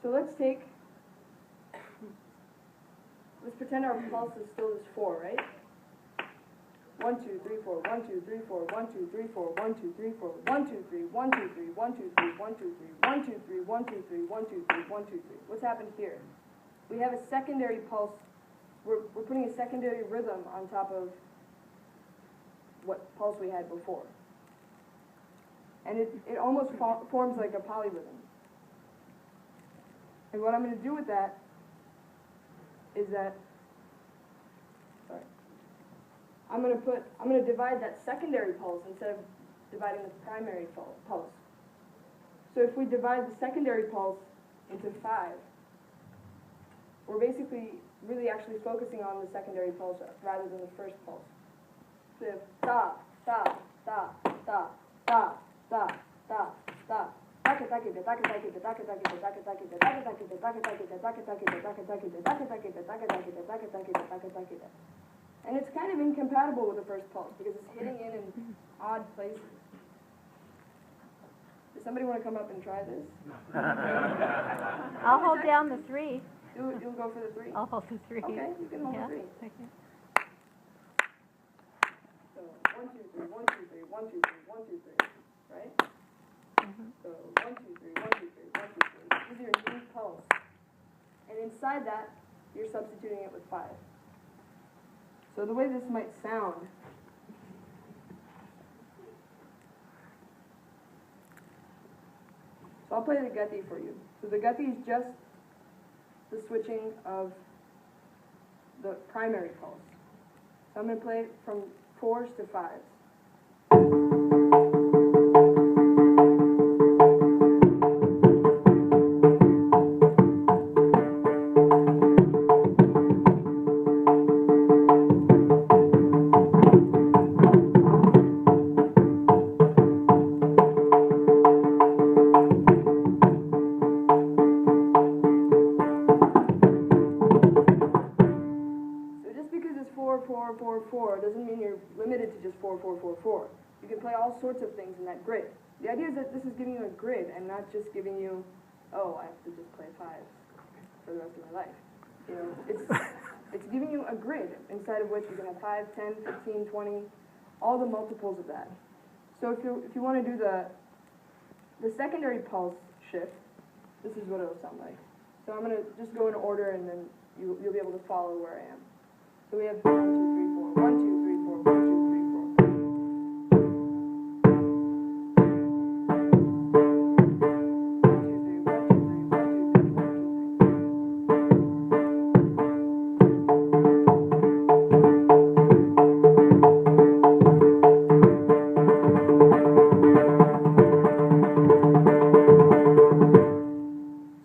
So let's pretend our pulse is still this 4, right? 1, 2, 3, 4, 1, 2, 3, 4, 1, 2, 3, 4, 1, 2, 3, 4, 1, 2, 3, 1, 2, 3, 1, 2, 3, 1, 2, 3, 1, 2, 3, 1, 2, 3, 1, 2, 3, 1, 2, 3. What's happened here? We have a secondary pulse. We're putting a secondary rhythm on top of what pulse we had before. And it almost forms like a polyrhythm. And what I'm going to do with that is that, sorry, I'm going to divide that secondary pulse instead of dividing the primary pulse. So if we divide the secondary pulse into 5, we're basically really actually focusing on the secondary pulse rather than the first pulse. So we have da, da, da, da, da, da, da, da. And it's kind of incompatible with the first pulse because it's hitting in odd places. Does somebody want to come up and try this? I'll hold down the 3. You'll go for the 3? I'll hold the 3. Okay, you can hold the 3. Okay. So 1, 2, 3, 1, 2, 3, 1, 2, 3, 1, 2, 3, right? So 1, 2, 3, 1, 2, 3, 1, 2, 3. This is your new pulse. And inside that, you're substituting it with 5. So the way this might sound, so I'll play the gati for you. So the gati is just the switching of the primary pulse. So I'm going to play it from 4s to 5s. Doesn't mean you're limited to just 4, 4, 4, 4. You can play all sorts of things in that grid. The idea is that this is giving you a grid and not just giving you, oh, I have to just play 5s for the rest of my life. You know, it's giving you a grid inside of which you can have 5, 10, 15, 20, all the multiples of that. So if you want to do the secondary pulse shift, this is what it'll sound like. So I'm going to just go in order and then you'll be able to follow where I am. So we have 1, 2, 3, 4, 1, 2, 3, 4, 1, 2, 3, 4.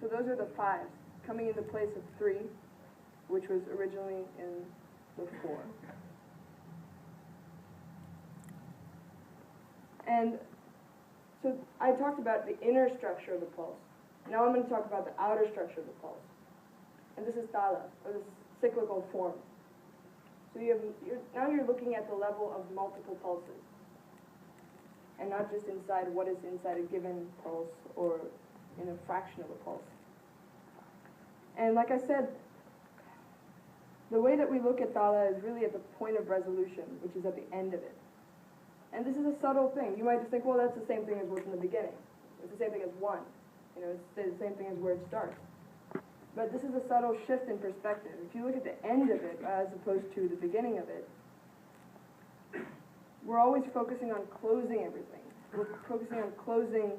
So those are the 5s coming into place of 3, which was originally in the 4. And so I talked about the inner structure of the pulse. Now I'm going to talk about the outer structure of the pulse. And this is tala, or this cyclical form. So now you're looking at the level of multiple pulses, and not just inside what is inside a given pulse or in a fraction of a pulse. And like I said, the way that we look at tala is really at the point of resolution, which is at the end of it. And this is a subtle thing. You might just think, well, that's the same thing as what's in the beginning. It's the same thing as 1. You know, it's the same thing as where it starts. But this is a subtle shift in perspective. If you look at the end of it as opposed to the beginning of it, we're always focusing on closing everything. We're focusing on closing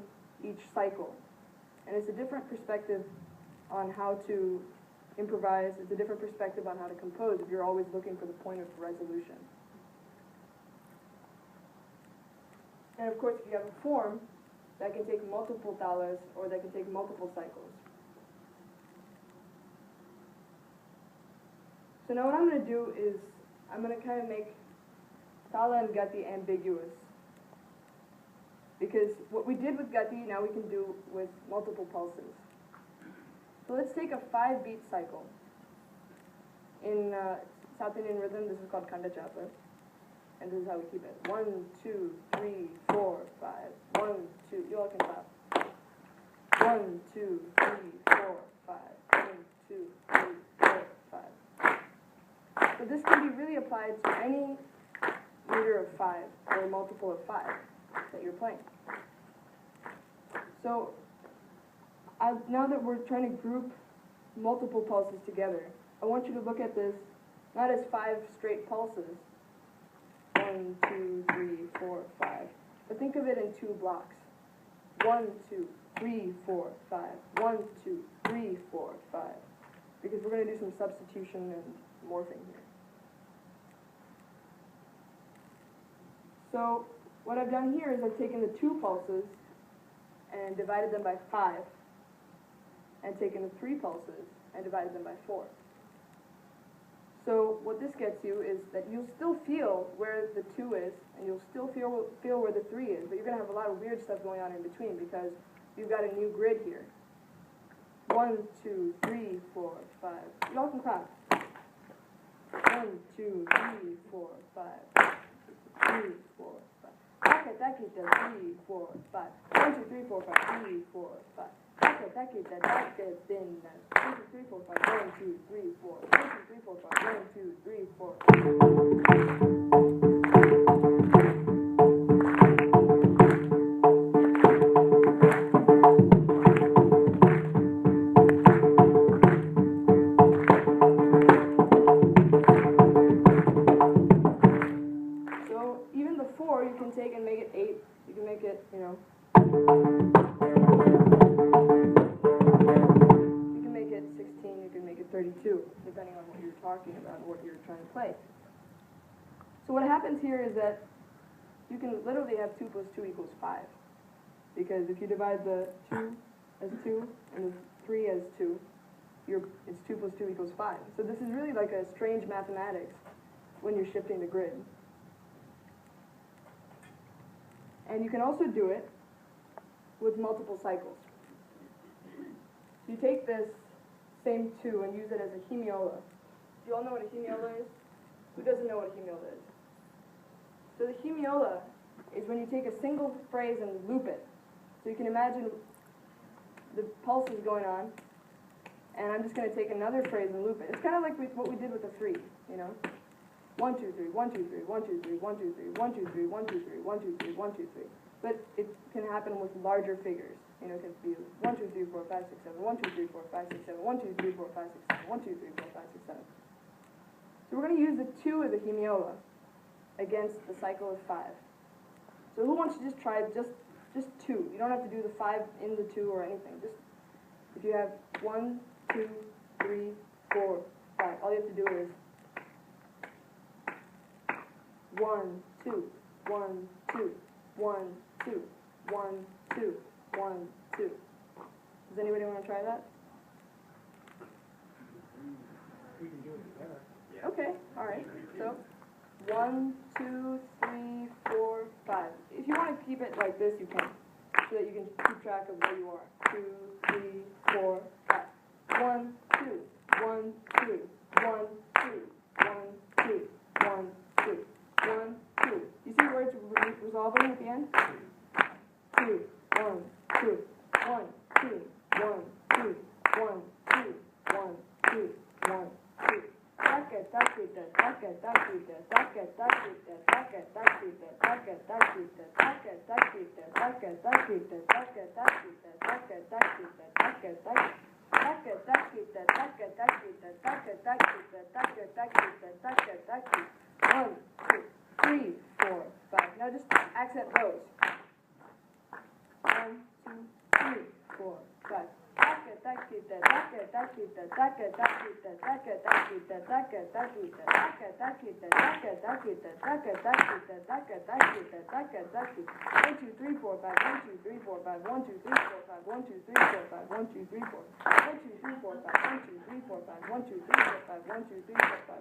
each cycle. And it's a different perspective on how to improvise. It's a different perspective on how to compose if you're always looking for the point of resolution. And of course, if you have a form, that can take multiple talas or that can take multiple cycles. So now what I'm going to do is I'm going to kind of make tala and gati ambiguous. Because what we did with gati, now we can do with multiple pulses. So let's take a 5-beat cycle. In South Indian rhythm, this is called khanda chapa. And this is how we keep it. 1, 2, 3, 4, 5. 1, 2. You all can clap. 1, 2, 3, 4, 5. 1, 2, 3, 4, 5. So this can be really applied to any meter of 5 or a multiple of 5 that you're playing. So now that we're trying to group multiple pulses together, I want you to look at this not as 5 straight pulses, 1, 2, 3, 4, 5, but think of it in 2 blocks. 1, 2, 3, 4, 5. 1, 2, 3, 4, 5. Because we're going to do some substitution and morphing here. So what I've done here is I've taken the 2 pulses and divided them by 5, and taken the 3 pulses and divided them by 4. So what this gets you is that you'll still feel where the 2 is, and you'll still feel where the 3 is, but you're going to have a lot of weird stuff going on in between because you've got a new grid here. 1, 2, 3, 4, 5. Y'all can clap. 1, 2, 3, 4, 5. 3, 4, 5. That keeps that 3, 4, 5. 1, 2, 3, 4, 5. 3, 4, 5. That keeps that then 1, 2, 3, 4, 5. 1, 2, 3, 4. 1, 2, 3, 4, 5. 1, 2, 3, 4. So even the 4 you can take and make it 8. You can make it, you know. You can make it 16, you can make it 32, depending on what you're talking about and what you're trying to play. So what happens here is that you can literally have 2 plus 2 equals 5. Because if you divide the 2 as 2 and the 3 as 2, it's 2 plus 2 equals 5. So this is really like a strange mathematics when you're shifting the grid. And you can also do it with multiple cycles. So you take this same 2 and use it as a hemiola. Do you all know what a hemiola is? Who doesn't know what a hemiola is? So the hemiola is when you take a single phrase and loop it. So you can imagine the pulses going on, and I'm just going to take another phrase and loop it. It's kind of like what we did with the 3, you know? 1, 2, 3, 1, 2, 3, 1, 2, 3, 1, 2, 3, 1, 2, 3, 1, 2, 3, 1, 2, 3, 1, 2, 3. But it can happen with larger figures. You know, it can be 1, 2, 3, 4, 5, 6, 7, 1, 2, 3, 4, 5, 6, 7, 1, 2, 3, 4, 5, 6, 7, 1, 2, 3, 4, 5, 6, 7. So we're going to use the 2 as a hemiola against the cycle of 5. So who wants to just try just 2? You don't have to do the 5 in the 2 or anything. Just if you have 1, 2, 3, 4, 5, all you have to do is 1, 2, 1, 2, 1, 2, 1, 2, 1, 2. Does anybody want to try that? We can do it better. Okay, all right. So 1, 2, 3, 4, 5. If you want to keep it like this, you can, so that you can keep track of where you are. 2, 3, 4, 5. 1, 2, 1, 2, 1, 2, 1, 2, 1, 2. 1, 2. You see where it's resolving at the end? 2, 1, 2, 1, 2, 1, 2, 1, 2, 1, 2, 1, 2. One, 2, 3, 4, 5. Now just accent those.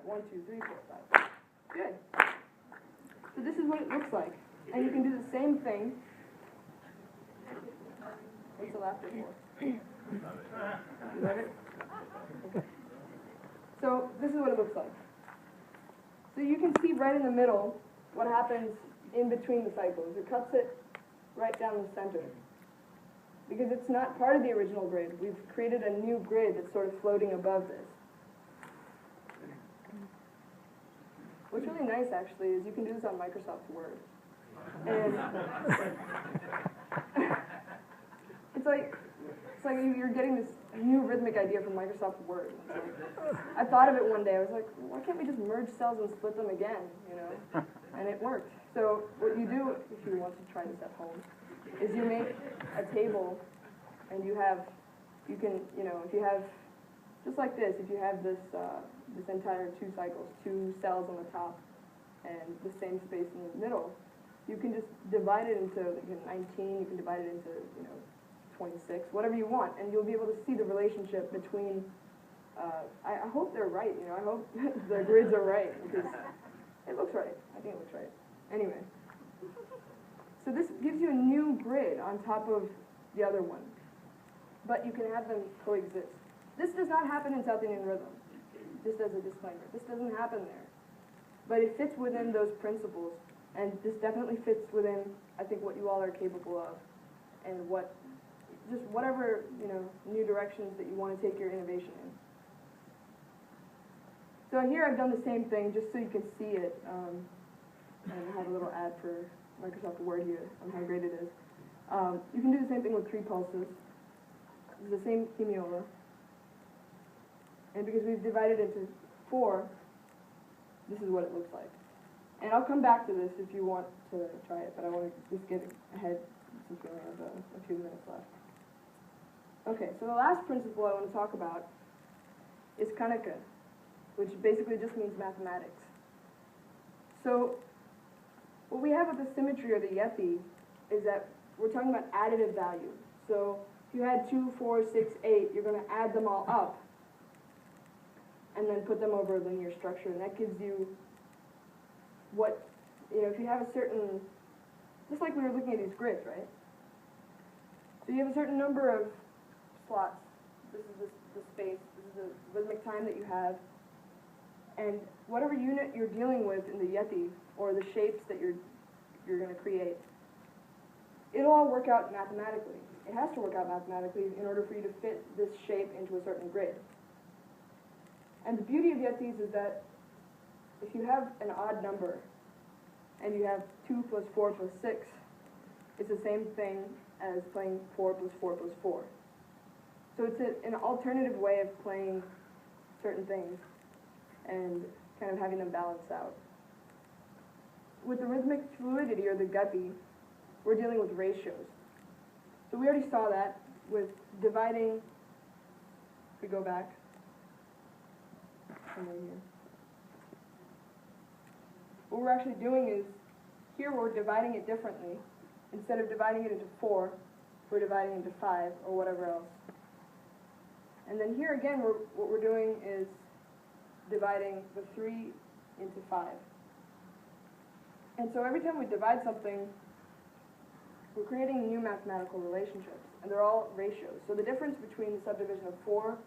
1, 2, 3, 4, 5. Good. So this is what it looks like. And you can do the same thing. What's the laughter for? You love it? Okay. So this is what it looks like. So you can see right in the middle what happens in between the cycles. It cuts it right down the center. because it's not part of the original grid. We've created a new grid that's sort of floating above this. What's really nice, actually, is you can do this on Microsoft Word. And it's like you're getting this new rhythmic idea from Microsoft Word. I thought of it one day. I was like, why can't we just merge cells and split them again, you know? And it worked. So what you do, if you want to try this at home, is you make a table, and you can, you know, if you have, just like this, if you have this, this entire 2 cycles, 2 cells on the top, and the same space in the middle, you can just divide it into, you know, 19, you can divide it into, you know, 26, whatever you want, and you'll be able to see the relationship between, I hope they're right, you know, I hope the grids are right, because it looks right. I think it looks right. Anyway, so this gives you a new grid on top of the other one, but you can have them coexist. This does not happen in South Indian rhythm, just as a disclaimer. This doesn't happen there, but it fits within those principles, and this definitely fits within, I think, what you all are capable of, and what, just whatever, you know, new directions that you want to take your innovation in. So here I've done the same thing, just so you can see it. And I have a little ad for Microsoft Word here on how great it is. You can do the same thing with 3 pulses. It's the same hemiola. And because we've divided into 4, this is what it looks like. And I'll come back to this if you want to try it, but I want to just get ahead since we only have a few minutes left. Okay, so the last principle I want to talk about is Kanaka, which basically just means mathematics. So what we have with the symmetry or the yethi is that we're talking about additive value. So if you had 2, 4, 6, 8, you're going to add them all up and then put them over a linear structure, and that gives you what, you know, if you have a certain, just like we were looking at these grids, right? So you have a certain number of slots. This is the space, this is the rhythmic time that you have, and whatever unit you're dealing with in the yethi, or the shapes that you're going to create, it'll all work out mathematically. It has to work out mathematically in order for you to fit this shape into a certain grid. And the beauty of yethis is that if you have an odd number, and you have 2 plus 4 plus 6, it's the same thing as playing 4 plus 4 plus 4. So it's an alternative way of playing certain things and kind of having them balance out. With the rhythmic fluidity, or the gati, we're dealing with ratios. So we already saw that with dividing, if we go back, somewhere here. What we're actually doing is, here we're dividing it differently. Instead of dividing it into 4, we're dividing it into 5, or whatever else. And then here again, what we're doing is dividing the 3 into 5. And so every time we divide something, we're creating new mathematical relationships, and they're all ratios. So the difference between the subdivision of 4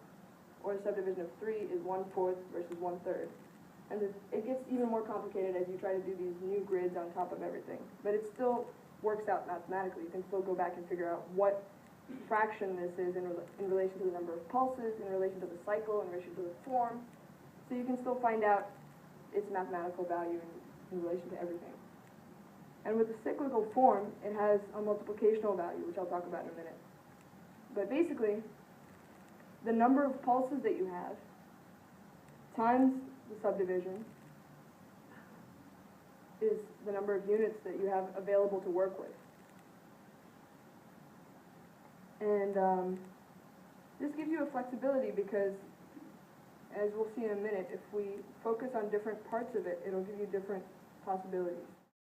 or the subdivision of 3 is 1/4 versus 1/3. And it gets even more complicated as you try to do these new grids on top of everything. But it still works out mathematically. You can still go back and figure out what fraction this is in relation to the number of pulses, in relation to the cycle, in relation to the form. So you can still find out its mathematical value in relation to everything. And with the cyclical form, it has a multiplicational value, which I'll talk about in a minute. But basically, the number of pulses that you have times the subdivision is the number of units that you have available to work with. And this gives you a flexibility because, as we'll see in a minute, if we focus on different parts of it, it'll give you different possibilities.